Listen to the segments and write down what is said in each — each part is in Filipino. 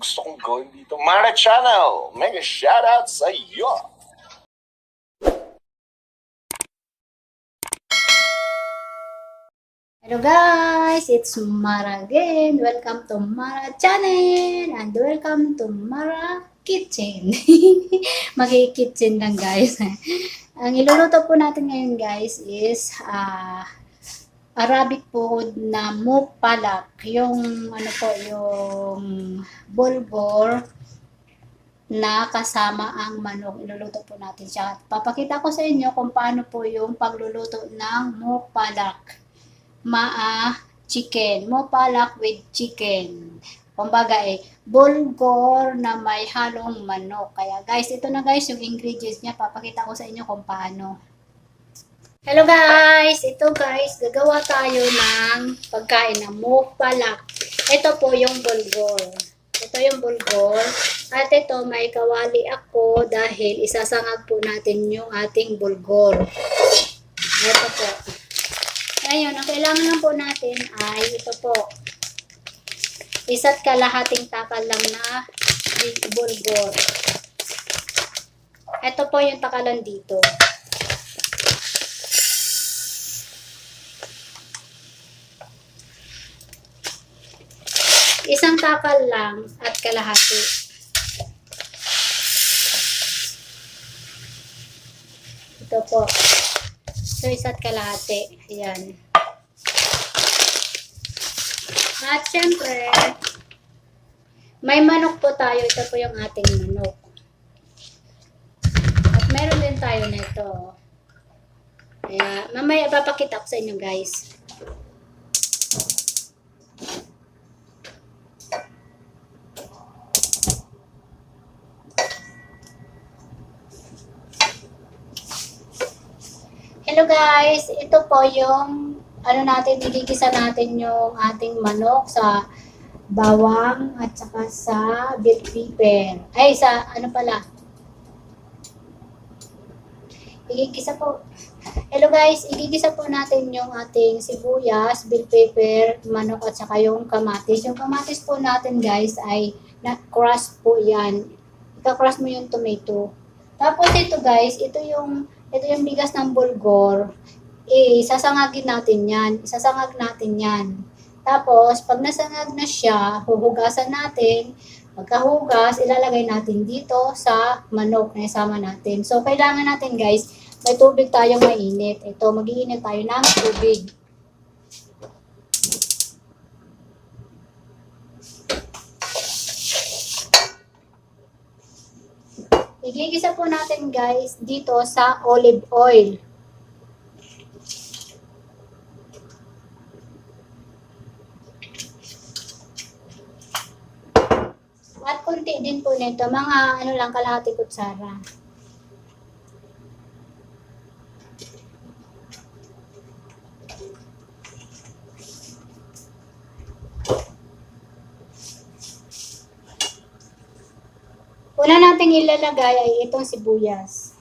gusto kong gawin dito. Mara Channel, mega shoutout sa iyo! Hello guys, it's Mara again. Welcome to Mara Channel and welcome to Mara Kitchen. Magi-kitchen lang guys. Ang iluluto po natin ngayon guys is Arabic food na mupalak. Yung ano po, yung bulgur na kasama ang manok. Iluluto po natin siya. Papakita ko sa inyo kung paano po yung pagluluto ng mupalak. Chicken. Mupalak with chicken. Kumbaga bulgur na may halong manok. Kaya guys, ito na guys yung ingredients niya. Papakita ko sa inyo kung paano. Hello guys! Ito guys, gagawa tayo ng pagkain ng mupalak. Ito po yung bulgur. Ito yung bulgur. At ito may kawali ako dahil isasangag po natin yung ating bulgur. Ito po. Ngayon, ang kailangan lang po natin ay ito po. Isa't kalahating takal lang na bulgur. Ito po yung takalan dito. Isang takal lang at kalahati. Ito po. So, isa't kalahati. Ayan. At syempre, may manok po tayo. Ito po yung ating manok. At meron din tayo nito. Kaya, mamaya papakita ko sa inyo guys. Hello guys, ito po yung natin, igigisa natin yung ating manok sa bawang at saka sa bell pepper. Ay, sa igigisa po. Hello guys, igigisa po natin yung ating sibuyas, bell pepper, manok at saka yung kamatis. Yung kamatis po natin guys ay na-crush po yan. Ika-crush mo yung tomato. Tapos ito guys, ito yung bigas ng bulgur. Sasangagin natin yan. Isasangag natin yan. Tapos, pag nasangag na siya, huhugasan natin. Pagkahugas, ilalagay natin dito sa manok na isama natin. So, kailangan natin guys, may tubig tayong mainit. Ito, mag-iinit tayo ng tubig. Igigisa po natin guys dito sa olive oil. At konti din po nito, mga lang kalahati kutsara. Una nating ilalagay ay itong sibuyas.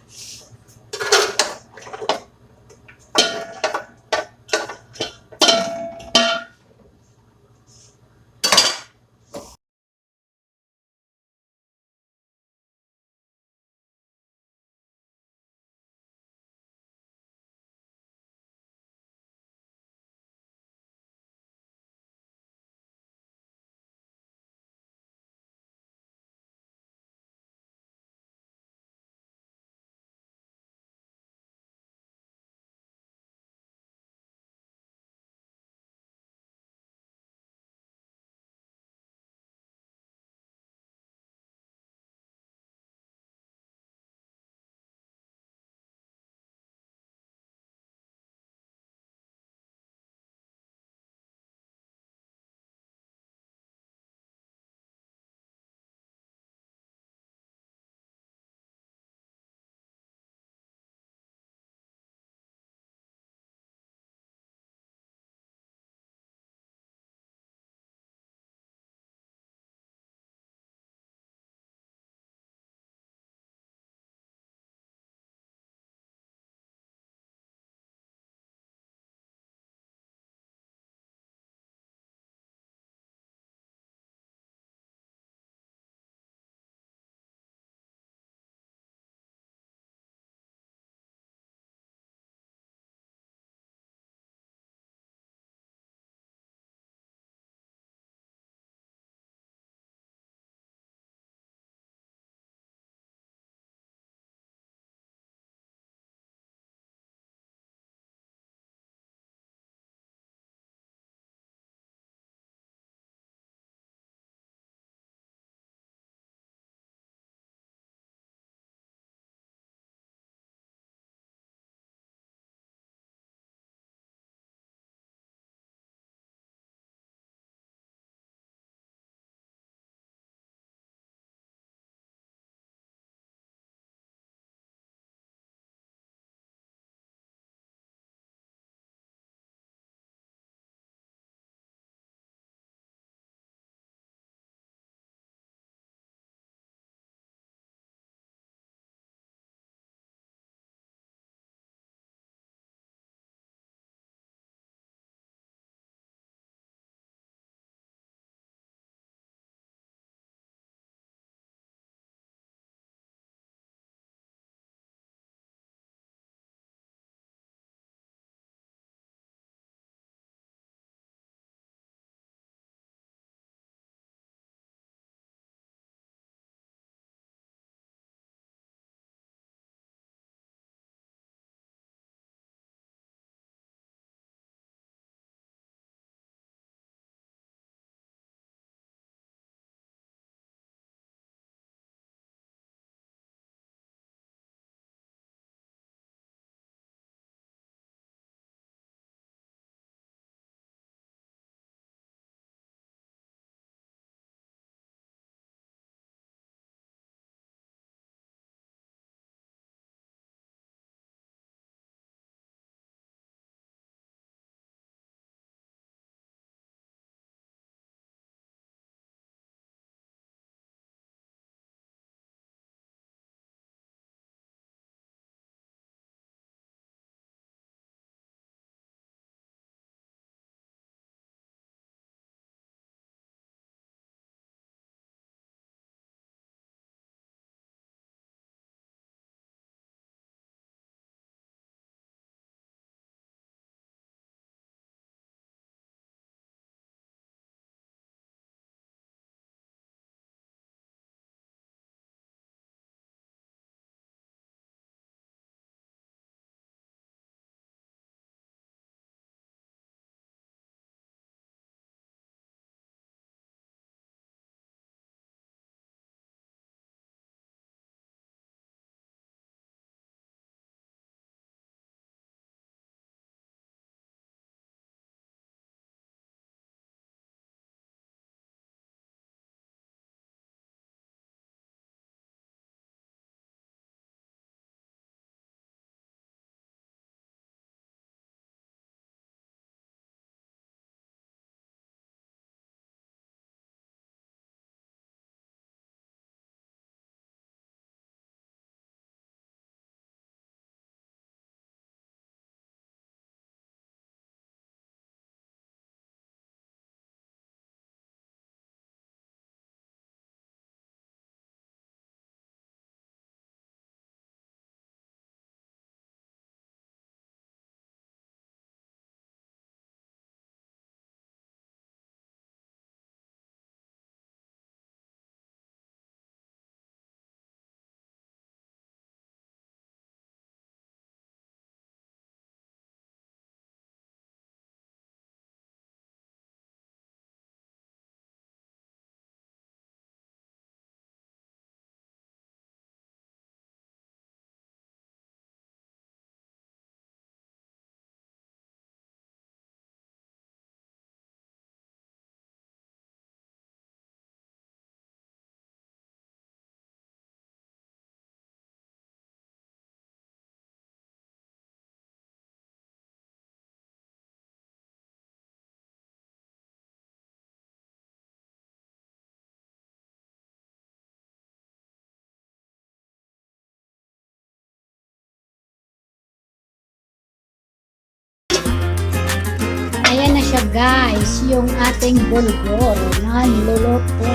guys, yung ating bulgur na niluluto.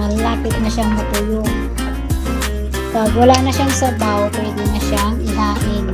Malapit na siyang matuyo. Pag wala na siyang sabaw, pwede na siyang ihain.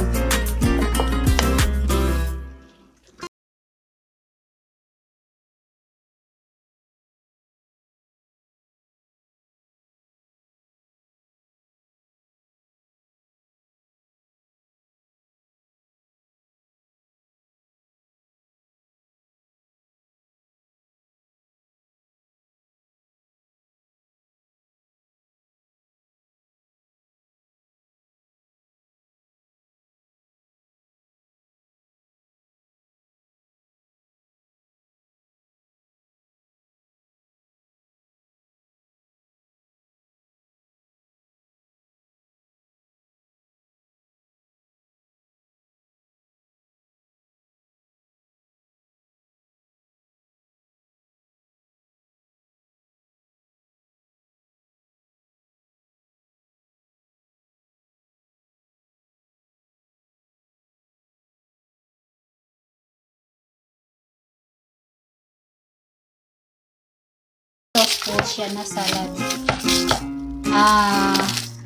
Sauce po siya na salad.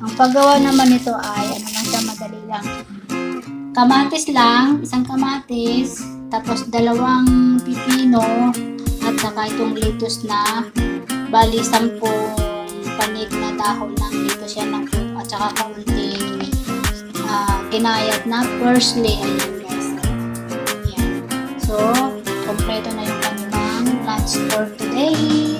Ang paggawa naman nito ay ano lang siya, madali lang. Kamatis lang, isang kamatis, tapos 2 pipino, at saka itong lettuce na bali 10 panig na dahon ng lettuce yan, at saka kaunting kinayat na parsley. Ayan guys. Ayan. So, kompleto na yung kanilang lunch for today.